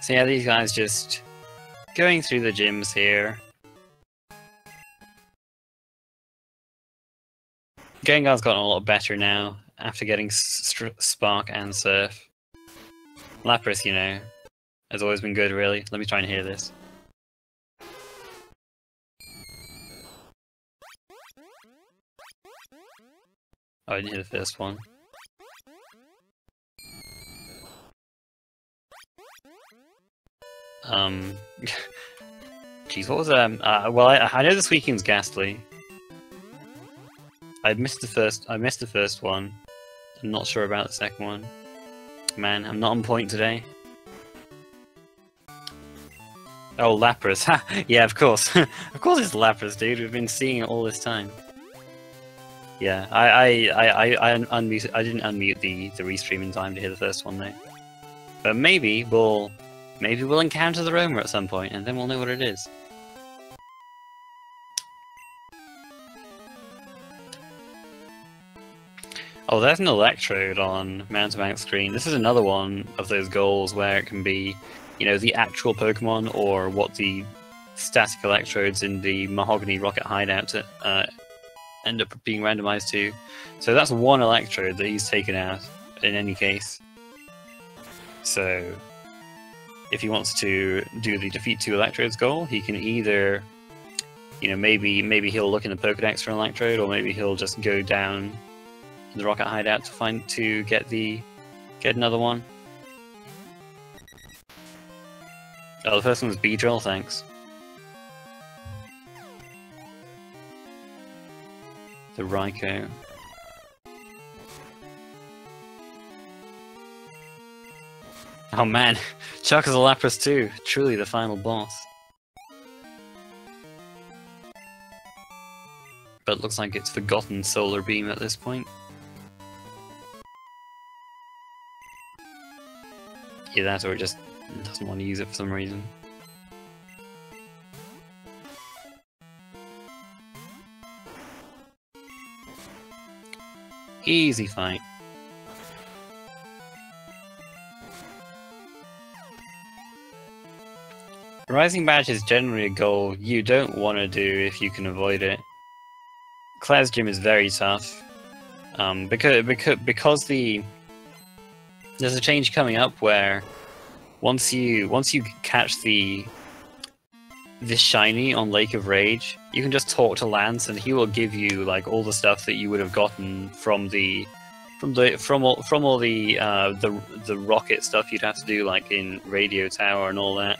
So yeah, these guys just going through the gyms here. Gengar's gotten a lot better now after getting Spark and Surf. Lapras, you know, has always been good, really. Let me try and hear this. Oh, I didn't hear the first one. Jeez, what was well, I know this weekend's Ghastly. I missed the first one. I'm not sure about the second one. Man, I'm not on point today. Oh, Lapras. Yeah, of course. Of course it's Lapras, dude. We've been seeing it all this time. Yeah, I didn't unmute the restream in time to hear the first one though. But maybe we'll encounter the roamer at some point, and then we'll know what it is. Oh, there's an Electrode on Mountebank screen. This is another one of those goals where it can be, you know, the actual Pokemon or what the static Electrodes in the Mahogany Rocket Hideout end up being randomized to. So that's one Electrode that he's taken out in any case. So if he wants to do the defeat 2 Electrodes goal, he can either, you know, maybe he'll look in the Pokedex for an Electrode, or maybe he'll just go down the Rocket Hideout to get another one. Oh, the first one was Beedrill, thanks. The Raikou. Oh man, Chuck is a Lapras too. Truly the final boss. But it looks like it's forgotten Solar Beam at this point. Either that or it just doesn't want to use it for some reason. Easy fight. Rising Badge is generally a goal you don't want to do if you can avoid it. Claire's Gym is very tough. Because there's a change coming up where once you catch this shiny on Lake of Rage, you can just talk to Lance and he will give you like all the stuff that you would have gotten from all the rocket stuff you'd have to do like in Radio Tower and all that.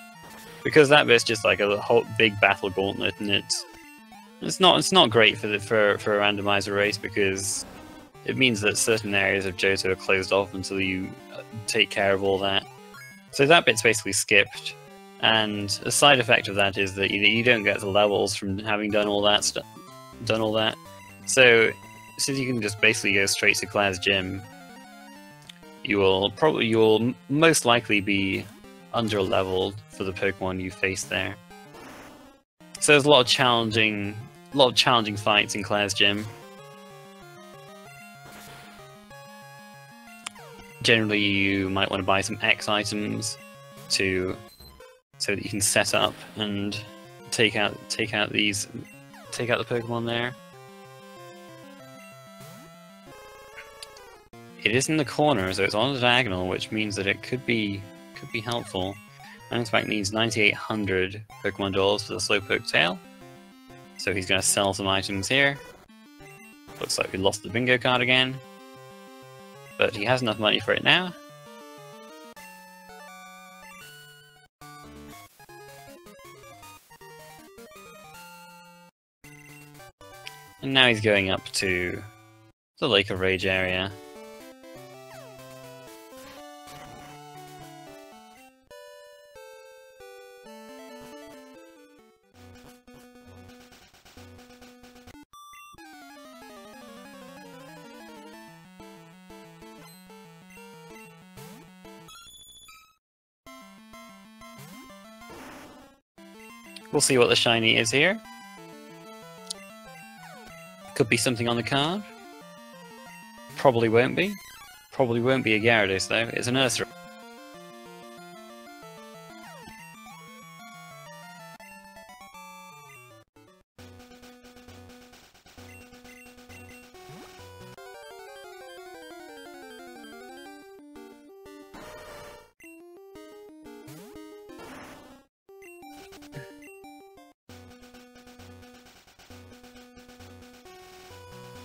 Because that bit's just like a whole big battle gauntlet, and it's not great for a randomizer race, because it means that certain areas of Johto are closed off until you take care of all that. So that bit's basically skipped, and a side effect of that is that you don't get the levels from having done all that stuff. So since you can just basically go straight to Claire's Gym, you will most likely be under-leveled for the Pokemon you face there. So there's a lot of challenging fights in Claire's Gym. Generally, you might want to buy some X items so that you can set up and take out the Pokemon there. It is in the corner, so it's on the diagonal, which means that it could be helpful. Mountebank needs 9,800 Pokemon dollars for the Slowpoke tail, so he's going to sell some items here. Looks like we lost the bingo card again, but he has enough money for it now. And now he's going up to the Lake of Rage area. We'll see what the shiny is here. Could be something on the card. Probably won't be. Probably won't be a Gyarados though. It's an Ursa.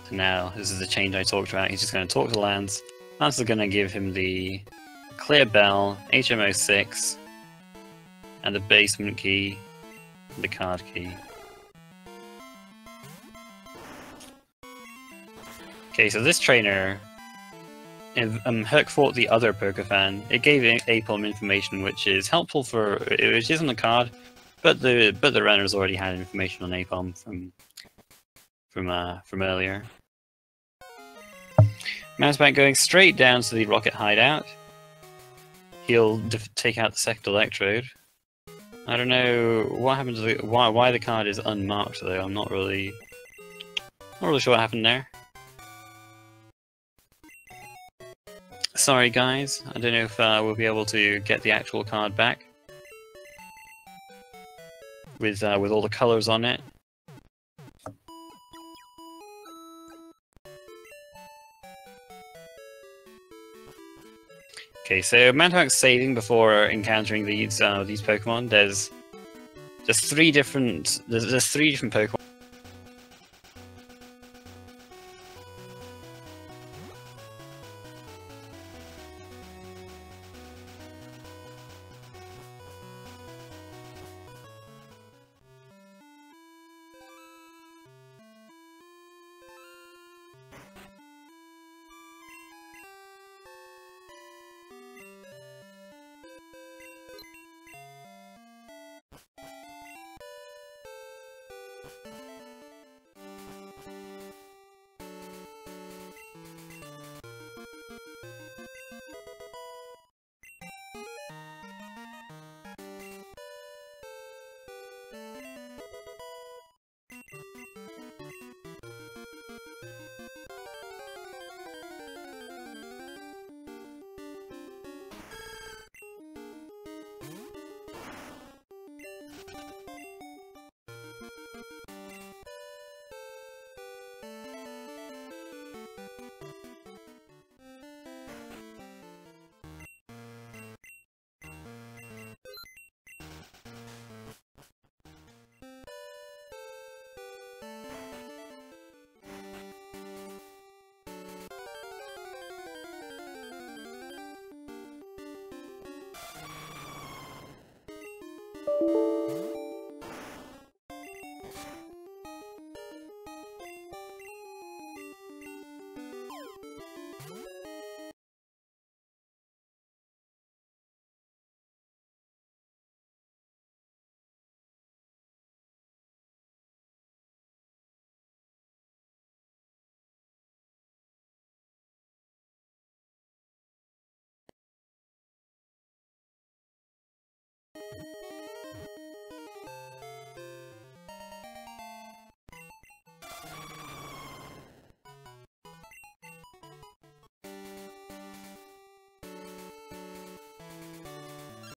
And now this is the change I talked about. He's just going to talk to Lance. Lance is going to give him the clear bell, HMO 6, and the basement key, and the card key. Okay, so this trainer, Herc fought the other Pokéfan. It gave Aipom information which is helpful for, which is on the card, but the runners already had information on Aipom from earlier. Mouseback going straight down to the rocket hideout. He'll take out the second electrode. I don't know what happened to the why the card is unmarked though. I'm not really sure what happened there. Sorry guys, I don't know if we'll be able to get the actual card back with all the colors on it. Okay, so Mantark's saving before encountering these Pokemon. There's three different Pokemon.